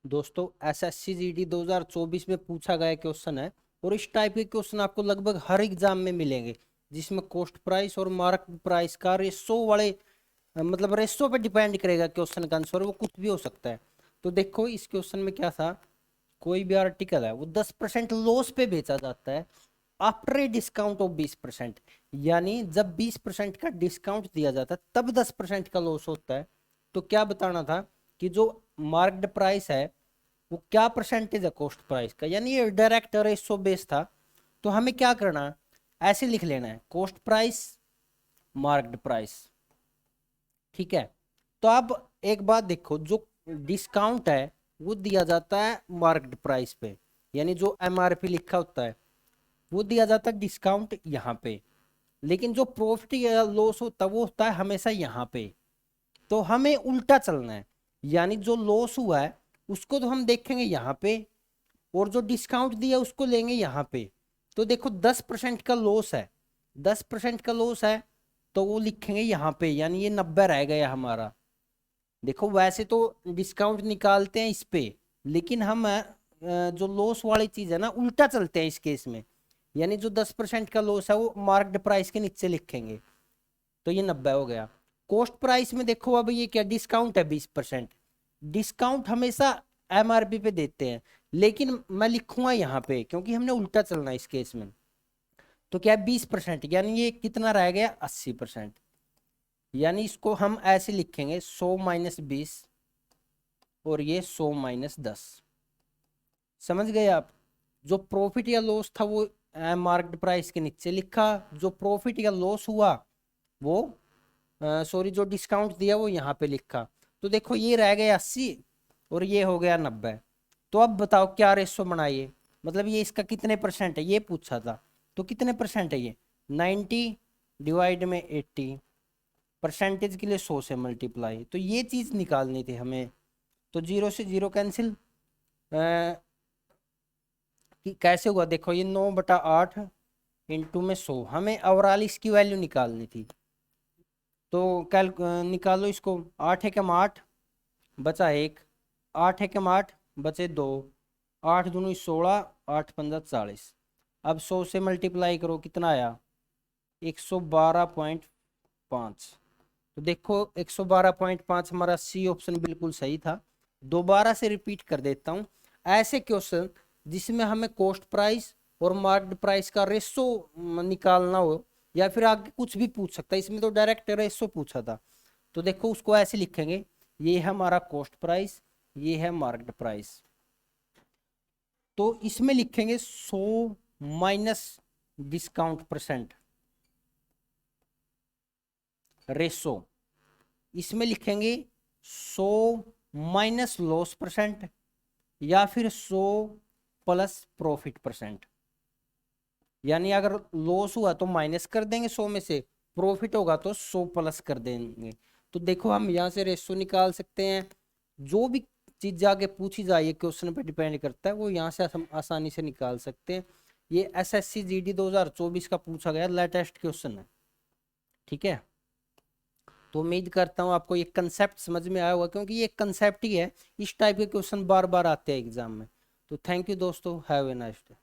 दोस्तों SSC GD 2024 में पूछा गया क्वेश्चन है और इस टाइप के क्वेश्चन आपको लगभग हर एग्जाम में मिलेंगे, जिसमें कॉस्ट प्राइस और मार्केट प्राइस का रेशो वाले मतलब रेशो पे डिपेंड करेगा क्वेश्चन का आंसर, वो कुछ भी हो सकता है। तो देखो इस क्वेश्चन में क्या था, कोई भी आर्टिकल है वो 10% लॉस पे बेचा जाता है आफ्टर ए डिस्काउंट ऑफ 20%, यानी जब 20% का डिस्काउंट दिया जाता है तब 10% का लॉस होता है। तो क्या बताना था कि जो मार्केट प्राइस है वो क्या परसेंटेज है कॉस्ट प्राइस का, यानी ये डायरेक्ट रेशो बेस था। तो हमें क्या करना है, ऐसे लिख लेना है कॉस्ट प्राइस मार्केट प्राइस, ठीक है। तो अब एक बात देखो, जो डिस्काउंट है वो दिया जाता है मार्केट प्राइस पे, यानी जो एमआरपी लिखा होता है वो दिया जाता है डिस्काउंट यहाँ पे, लेकिन जो प्रॉफिट या लॉस होता है वो होता है हमेशा यहाँ पे। तो हमें उल्टा चलना है, यानी जो लॉस हुआ है उसको तो हम देखेंगे यहाँ पे और जो डिस्काउंट दिया उसको लेंगे यहाँ पे। तो देखो 10% का लॉस है, 10% का लॉस है तो वो लिखेंगे यहाँ पे, यानी ये 90 रह गया हमारा। देखो वैसे तो डिस्काउंट निकालते हैं इस पे, लेकिन हम जो लॉस वाली चीज है ना उल्टा चलते हैं इस केस में, यानी जो 10% का लॉस है वो मार्केट प्राइस के नीचे लिखेंगे। तो ये 90 हो गया। कॉस्ट प्राइस में देखो अब ये क्या डिस्काउंट है 20%, डिस्काउंट हमेशा एमआरपी पे देते हैं, लेकिन मैं लिखूंगा यहाँ पे क्योंकि हमने उल्टा चलना है इस केस में। तो क्या है 20%, यानी ये कितना रह गया 80%, यानी इसको हम ऐसे लिखेंगे 100-20 और ये 100-10। समझ गए आप, जो प्रॉफिट या लॉस था वो मार्केट प्राइस के नीचे लिखा, जो प्रॉफिट या लॉस हुआ वो सॉरी जो डिस्काउंट दिया वो यहाँ पे लिखा। तो देखो ये रह गया 80 और ये हो गया 90। तो अब बताओ क्या रेशो बनाइए, मतलब ये इसका कितने परसेंट है ये पूछा था। तो कितने परसेंट है ये 90 डिवाइड में 80, परसेंटेज के लिए 100 से मल्टीप्लाई, तो ये चीज निकालनी थी हमें। तो 0 से 0 कैंसिल, कैसे हुआ देखो ये 9/8 इंटू में 100, हमें ओवरऑल इसकी वैल्यू निकालनी थी। तो निकालो इसको, 8 एकम 8 बचा 1, 8 एकम 8 बचे 2, 8 दूनी 16, 8 पंजा 40। अब 100 से मल्टीप्लाई करो कितना आया 112.5। तो देखो 112.5 हमारा सी ऑप्शन बिल्कुल सही था। दोबारा से रिपीट कर देता हूँ, ऐसे क्वेश्चन जिसमें हमें कॉस्ट प्राइस और मार्केट प्राइस का रेशो निकालना हो या फिर आगे कुछ भी पूछ सकता है, इसमें तो डायरेक्ट रेशो पूछा था। तो देखो उसको ऐसे लिखेंगे, ये है हमारा कॉस्ट प्राइस, ये है मार्केट प्राइस। तो इसमें लिखेंगे 100 माइनस डिस्काउंट परसेंट रेशो, इसमें लिखेंगे 100 माइनस लॉस परसेंट या फिर 100 प्लस प्रॉफिट परसेंट। यानी अगर लॉस हुआ तो माइनस कर देंगे 100 में से, प्रॉफिट होगा तो 100 प्लस कर देंगे। तो देखो हम यहाँ से रेशो निकाल सकते हैं, जो भी चीज आगे पूछी जाए क्वेश्चन पे डिपेंड करता है, वो यहाँ से हम आसानी से निकाल सकते हैं। ये एसएससी जीडी 2024 का पूछा गया लेटेस्ट क्वेश्चन है, ठीक है। तो उम्मीद करता हूँ आपको ये कंसेप्ट समझ में आया होगा, क्योंकि ये कंसेप्ट ही है, इस टाइप के क्वेश्चन बार बार आते हैं एग्जाम में। तो थैंक यू दोस्तों, हैव ए नाइस डे।